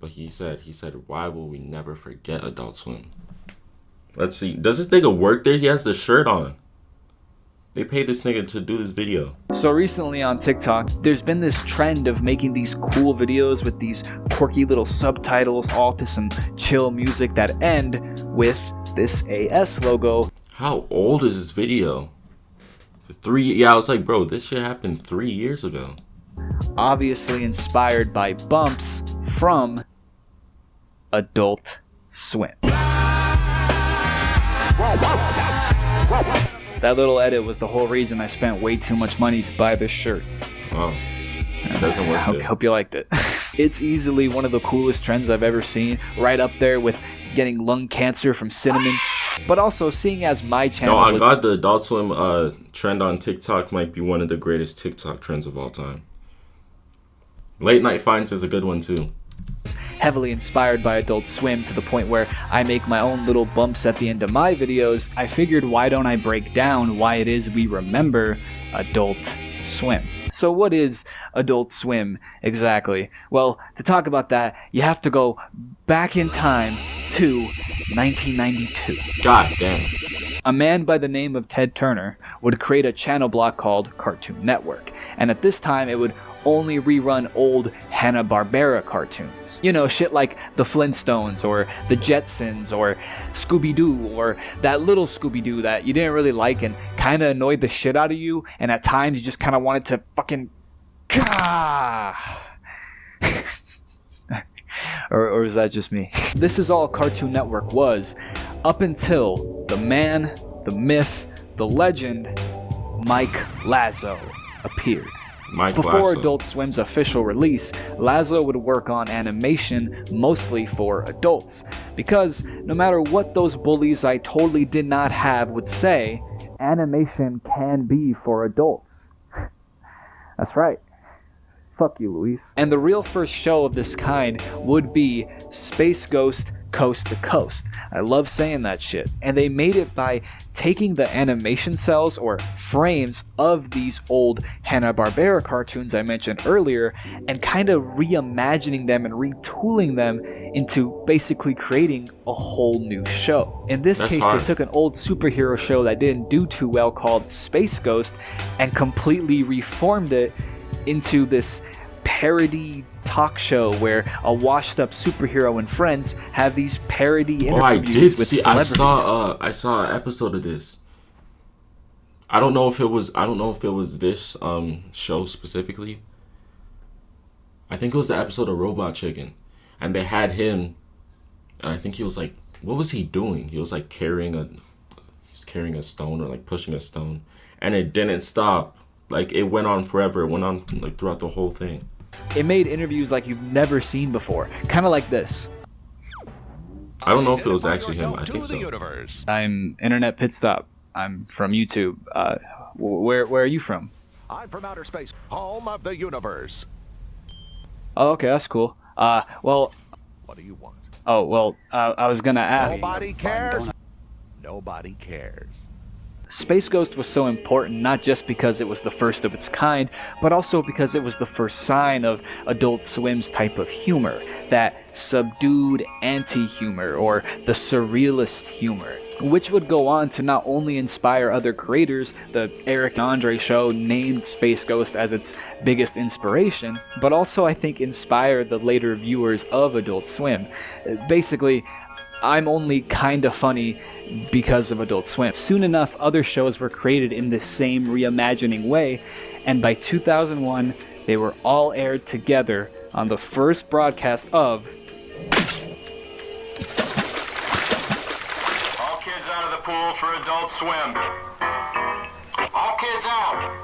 But he said, why will we never forget Adult Swim? Let's see. Does this nigga work there? He has the shirt on. They paid this nigga to do this video. So recently on TikTok, there's been this trend of making these cool videos with these quirky little subtitles, all to some chill music that end with this AS logo. How old is this video? Yeah, I was like, bro, this shit happened 3 years ago. Obviously inspired by bumps from Adult Swim. That little edit was the whole reason I spent way too much money to buy this shirt. Oh, it doesn't work. I hope you liked it. It's easily one of the coolest trends I've ever seen, right up there with getting lung cancer from cinnamon. But also, seeing as my channel... No, on God, the Adult Swim trend on TikTok might be one of the greatest TikTok trends of all time. Late Night Finds is a good one too. Heavily inspired by Adult Swim to the point where I make my own little bumps at the end of my videos. I figured, why don't I break down why it is we remember Adult Swim? So what is Adult Swim exactly? Well, to talk about that, you have to go back in time to 1992. God damn. A man by the name of Ted Turner would create a channel block called Cartoon Network, and at this time it would only rerun old Hanna-Barbera cartoons. You know, shit like the Flintstones or the Jetsons or Scooby-Doo or that little Scooby-Doo that you didn't really like and kind of annoyed the shit out of you, and at times you just kind of wanted to fucking... or is that just me? This is all Cartoon Network was up until the man, the myth, the legend, Mike Lazo appeared. Before Adult Swim's official release, Lazo would work on animation mostly for adults, because no matter what those bullies I totally did not have would say, animation can be for adults. That's right. Fuck you, Luis. And the real first show of this kind would be Space Ghost Coast to Coast. I love saying that shit. And they made it by taking the animation cells or frames of these old Hanna-Barbera cartoons I mentioned earlier and kind of reimagining them and retooling them into basically creating a whole new show. In this case, they took an old superhero show that didn't do too well called Space Ghost and completely reformed it into this parody talk show where a washed-up superhero and friends have these parody interviews with celebrities. I saw an episode of this. I don't know if it was this show specifically. I think it was the episode of Robot Chicken, and they had him, and I think he was like, what was he doing? He was like carrying a stone or like pushing a stone, and it didn't stop. Like, it went on forever. It went on like throughout the whole thing. It made interviews like you've never seen before. Kind of like this. I don't know if it was actually him. I think so. I'm Internet Pit Stop. I'm from YouTube. Where are you from? I'm from outer space, home of the universe. Oh, okay, that's cool. Well... What do you want? Oh, well, I was gonna ask... Nobody cares. Nobody cares. Space Ghost was so important not just because it was the first of its kind, but also because it was the first sign of Adult Swim's type of humor, that subdued anti-humor or the surrealist humor, which would go on to not only inspire other creators. The Eric and Andre show named Space Ghost as its biggest inspiration, but also I think inspire the later viewers of Adult Swim. Basically, I'm only kinda funny because of Adult Swim. Soon enough, other shows were created in this same reimagining way, and by 2001, they were all aired together on the first broadcast of... All kids out of the pool for Adult Swim. All kids out!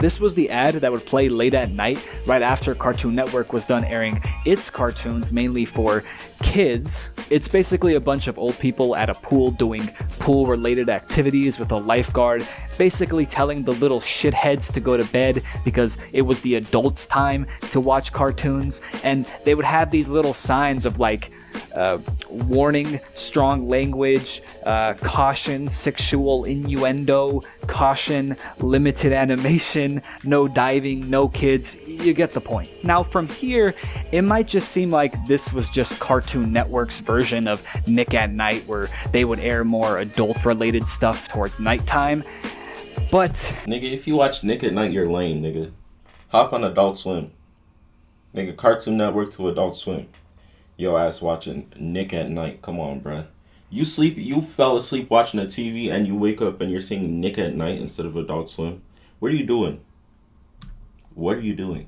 This was the ad that would play late at night, right after Cartoon Network was done airing its cartoons, mainly for kids. It's basically a bunch of old people at a pool doing pool-related activities with a lifeguard, basically telling the little shitheads to go to bed because it was the adults' time to watch cartoons, and they would have these little signs of like, warning, strong language, caution, sexual innuendo, caution, limited animation, no diving, no kids. You get the point. Now from here, it might just seem like this was just Cartoon Network's version of Nick at Night, where they would air more adult-related stuff towards nighttime. But nigga, if you watch Nick at Night, you're lame, nigga. Hop on Adult Swim. Nigga, Cartoon Network to Adult Swim. Yo ass watching Nick at Night. Come on, bruh. You fell asleep watching the TV and you wake up and you're seeing Nick at Night instead of Adult Swim. What are you doing? What are you doing?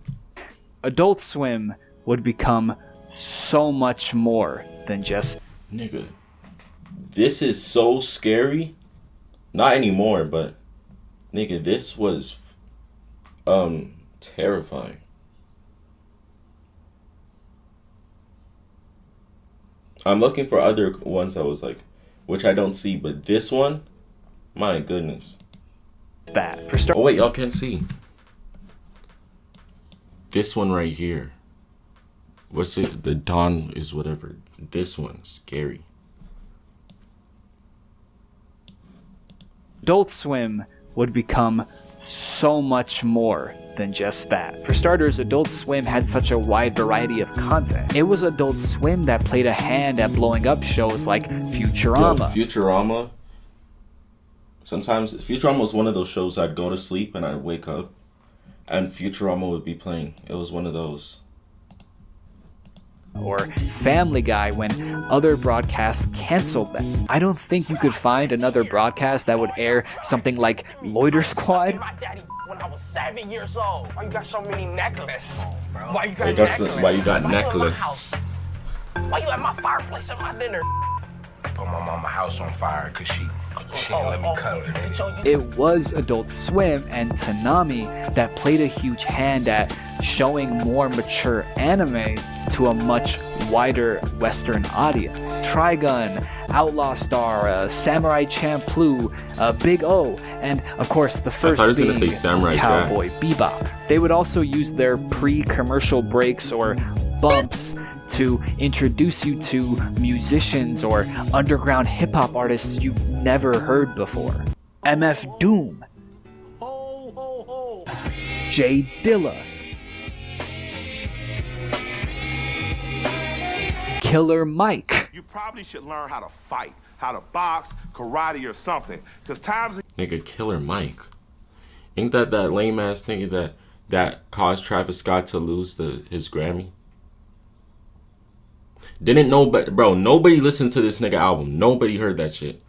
Adult Swim would become so much more than just... Nigga, this is so scary. Not anymore, but... Nigga, this was... terrifying. I'm looking for other ones that was like, which I don't see, but this one, my goodness. That for start. Oh wait, y'all can't see. This one right here. What's it? The Dawn is whatever. This one, scary. Adult Swim would become so much more than just that. For starters, Adult Swim had such a wide variety of content. It was Adult Swim that played a hand at blowing up shows like Futurama. Yo, Futurama. Sometimes Futurama was one of those shows I'd go to sleep and I'd wake up and Futurama would be playing. It was one of those. Or Family Guy when other broadcasts canceled them. I don't think you could find another broadcast that would air something like Loiter Squad. When I was 7 years old. Why you got so many necklaces? Why you got necklace? Why you got necklace? Why you at my fireplace at my dinner? Put my mama house on fire because she didn't let me color it. It was Adult Swim and Toonami that played a huge hand at showing more mature anime to a much wider Western audience. Trigun, Outlaw Star, Samurai Champloo, Big O, and of course the first being Cowboy Bebop. They would also use their pre-commercial breaks or bumps to introduce you to musicians or underground hip-hop artists you've never heard before. MF Doom, Jay Dilla, Killer Mike. You probably should learn how to fight, how to box, karate, or something. Because times... Nigga, Killer Mike. Ain't that lame ass nigga that caused Travis Scott to lose his Grammy? Didn't know, but bro, nobody listened to this nigga album. Nobody heard that shit.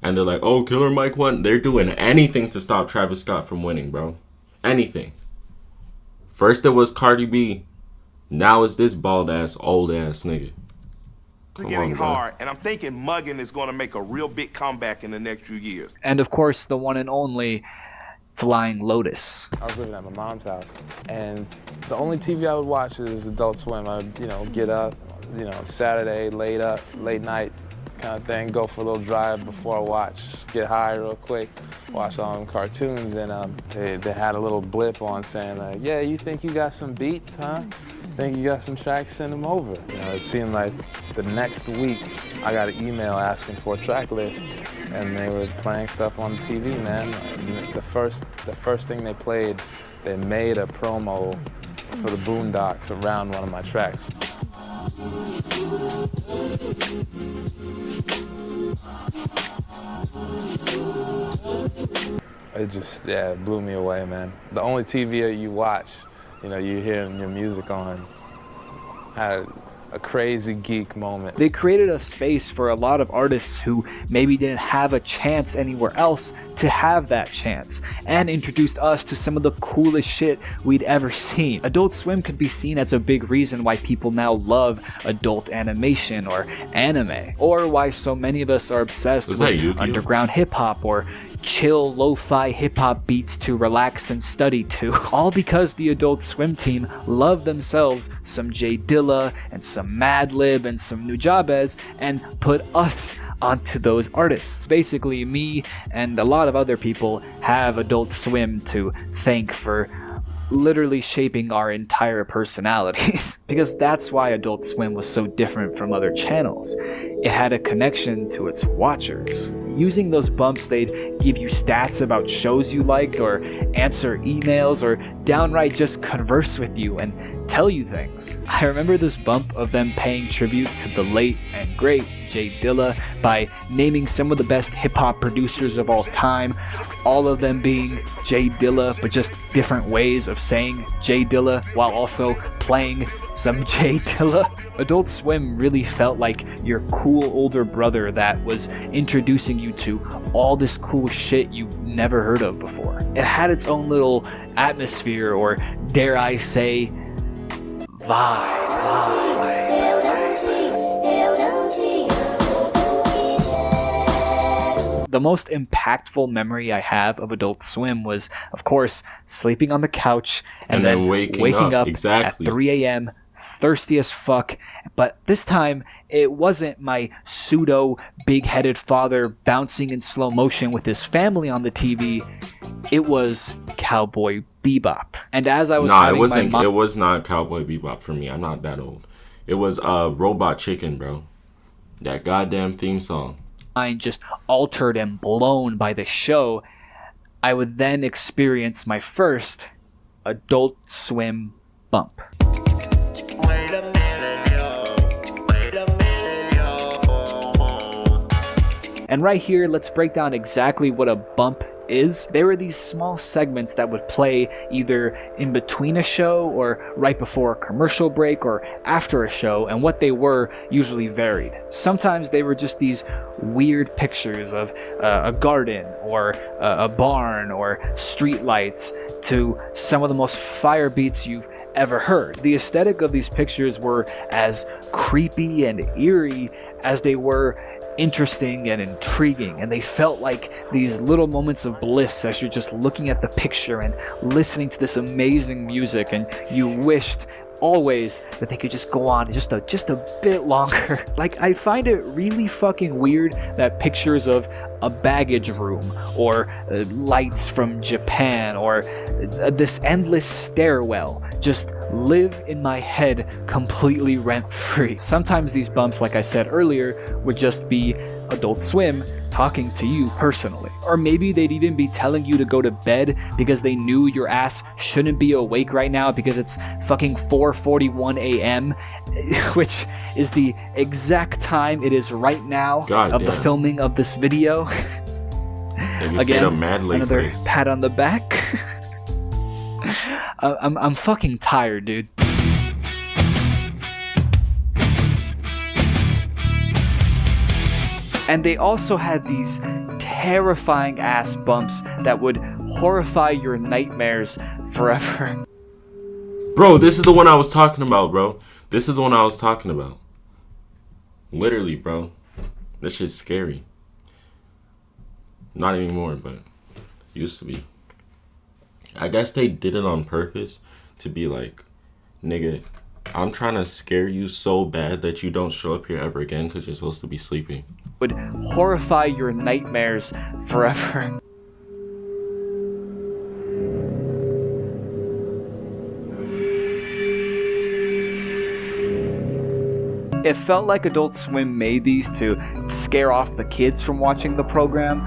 And they're like, oh, Killer Mike won. They're doing anything to stop Travis Scott from winning, bro. Anything. First it was Cardi B. Now it's this bald ass, old ass nigga. It's getting hard, and I'm thinking mugging is going to make a real big comeback in the next few years. And of course, the one and only Flying Lotus. I was living at my mom's house, and the only TV I would watch is Adult Swim. I'd, get up, Saturday, late night kind of thing, go for a little drive before I watch, get high real quick, watch all them cartoons, and they had a little blip on saying, like, yeah, you think you got some beats, huh? Think you got some tracks, send them over. It seemed like the next week I got an email asking for a track list, and they were playing stuff on the TV, man. And the first thing they played, they made a promo for the Boondocks around one of my tracks. It just, it blew me away, man. The only TV you watch, you're hearing your music on, had a crazy geek moment. They created a space for a lot of artists who maybe didn't have a chance anywhere else to have that chance, and introduced us to some of the coolest shit we'd ever seen. Adult Swim could be seen as a big reason why people now love adult animation or anime, or why so many of us are obsessed with underground hip-hop or chill lo-fi hip-hop beats to relax and study to. All because the Adult Swim team loved themselves some Jay Dilla and some Madlib and some Nujabes and put us onto those artists. Basically, me and a lot of other people have Adult Swim to thank for literally shaping our entire personalities. Because that's why Adult Swim was so different from other channels. It had a connection to its watchers. Using those bumps, they'd give you stats about shows you liked, or answer emails, or downright just converse with you and tell you things. I remember this bump of them paying tribute to the late and great Jay Dilla by naming some of the best hip-hop producers of all time, all of them being Jay Dilla, but just different ways of saying Jay Dilla while also playing some Jay Dilla. Adult Swim really felt like your cool older brother that was introducing you to all this cool shit you've never heard of before. It had its own little atmosphere, or dare I say, vibe. The most impactful memory I have of Adult Swim was, of course, sleeping on the couch and then waking up exactly at 3 a.m. thirsty as fuck. But this time, it wasn't my pseudo big-headed father bouncing in slow motion with his family on the TV. It was Cowboy Bebop. And as I was it was not Cowboy Bebop for me. I'm not that old. It was Robot Chicken, bro. That goddamn theme song. Mind just altered and blown by the show, I would then experience my first Adult Swim bump. And right here, let's break down exactly what a bump is. They were these small segments that would play either in between a show, or right before a commercial break, or after a show, and what they were usually varied. Sometimes they were just these weird pictures of a garden, or a barn, or street lights, to some of the most fire beats you've ever heard. The aesthetic of these pictures were as creepy and eerie as they were interesting and intriguing, and they felt like these little moments of bliss as you're just looking at the picture and listening to this amazing music, and you wished always that they could just go on just a bit longer. Like, I find it really fucking weird that pictures of a baggage room, or lights from Japan, or this endless stairwell just live in my head completely rent-free. Sometimes these bumps, like I said earlier, would just be Adult Swim talking to you personally. Or maybe they'd even be telling you to go to bed because they knew your ass shouldn't be awake right now because it's fucking 4:41 a.m., which is the exact time it is right now of the filming of this video. Again, another pat on the back. I'm fucking tired, dude. And they also had these terrifying ass bumps that would horrify your nightmares forever. Bro, this is the one I was talking about, bro. This is the one I was talking about. Literally, bro. This shit's scary. Not anymore, but used to be. I guess they did it on purpose to be like, nigga, I'm trying to scare you so bad that you don't show up here ever again because you're supposed to be sleeping. Would horrify your nightmares forever. It felt like Adult Swim made these to scare off the kids from watching the program.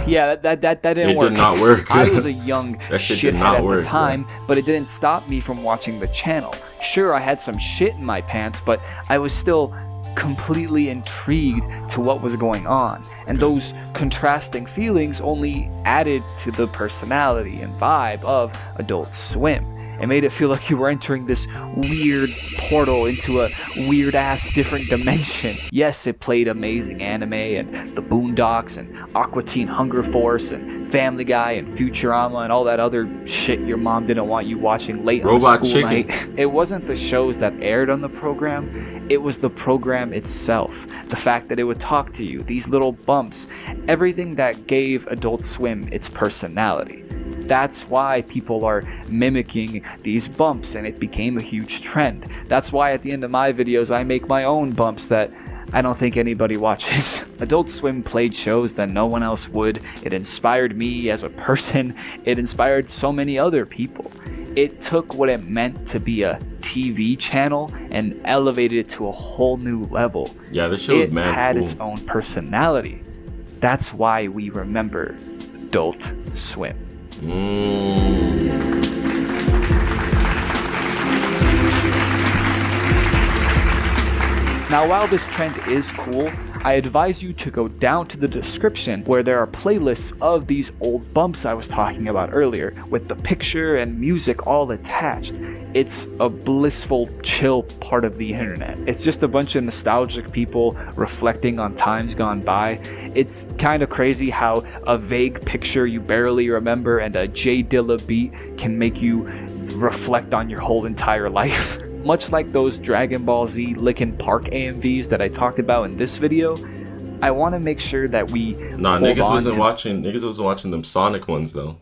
Yeah, that didn't work. It did not work. I was a young shithead at the time, but it didn't stop me from watching the channel. Sure, I had some shit in my pants, but I was still completely intrigued to what was going on. And those contrasting feelings only added to the personality and vibe of Adult Swim. It made it feel like you were entering this weird portal into a weird-ass different dimension. Yes, it played amazing anime and The Boondocks and Aqua Teen Hunger Force and Family Guy and Futurama and all that other shit your mom didn't want you watching late on a school night. It wasn't the shows that aired on the program, it was the program itself. The fact that it would talk to you, these little bumps, everything that gave Adult Swim its personality. That's why people are mimicking these bumps, and it became a huge trend. That's why at the end of my videos I make my own bumps that I don't think anybody watches. Adult Swim played shows that no one else would. It inspired me as a person. It inspired so many other people. It took what it meant to be a TV channel and elevated it to a whole new level. Yeah, this show is It mad had cool. its own personality. That's why we remember Adult Swim. Now, while this trend is cool, I advise you to go down to the description where there are playlists of these old bumps I was talking about earlier, with the picture and music all attached. It's a blissful, chill part of the internet. It's just a bunch of nostalgic people reflecting on times gone by. It's kind of crazy how a vague picture you barely remember and a J Dilla beat can make you reflect on your whole entire life. Much like those Dragon Ball Z Linkin Park AMVs that I talked about in this video, I want to make sure that we Nah, hold niggas on wasn't to watching. Niggas wasn't watching them Sonic ones though.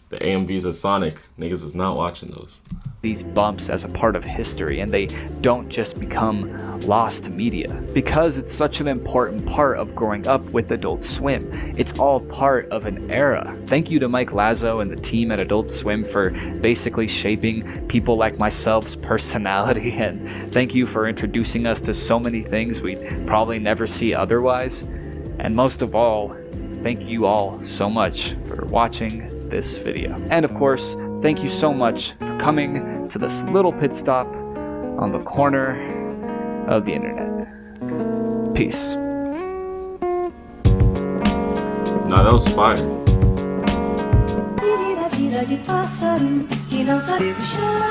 The AMVs of Sonic, niggas was not watching those. these bumps as a part of history, and they don't just become lost media. Because it's such an important part of growing up with Adult Swim. It's all part of an era. Thank you to Mike Lazo and the team at Adult Swim for basically shaping people like myself's personality, and thank you for introducing us to so many things we'd probably never see otherwise. And most of all, thank you all so much for watching this video. And of course, thank you so much for coming to this little pit stop on the corner of the internet. Peace. Nah, that was fire. Viver a vida de pássaro que não sabe puxar.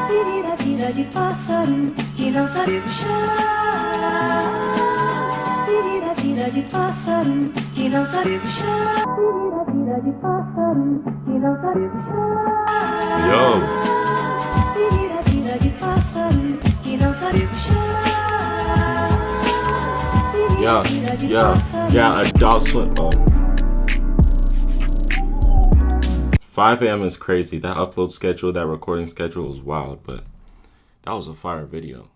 Viver a vida de pássaro que não sabe puxar. Viver a vida de pássaro que não sabe puxar. Viver a vida de pássaro que não sabe puxar. Yo. Viver a vida de pássaro que não sabe puxar. Yeah, Adult Swim. 5 a.m. is crazy. That upload schedule, that recording schedule was wild, but that was a fire video.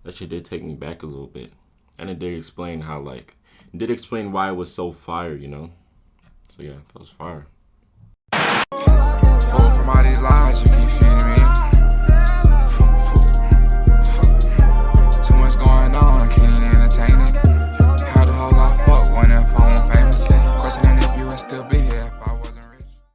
That shit did take me back a little bit. And it did explain how, it did explain why it was so fire, you know? So yeah, that was fire.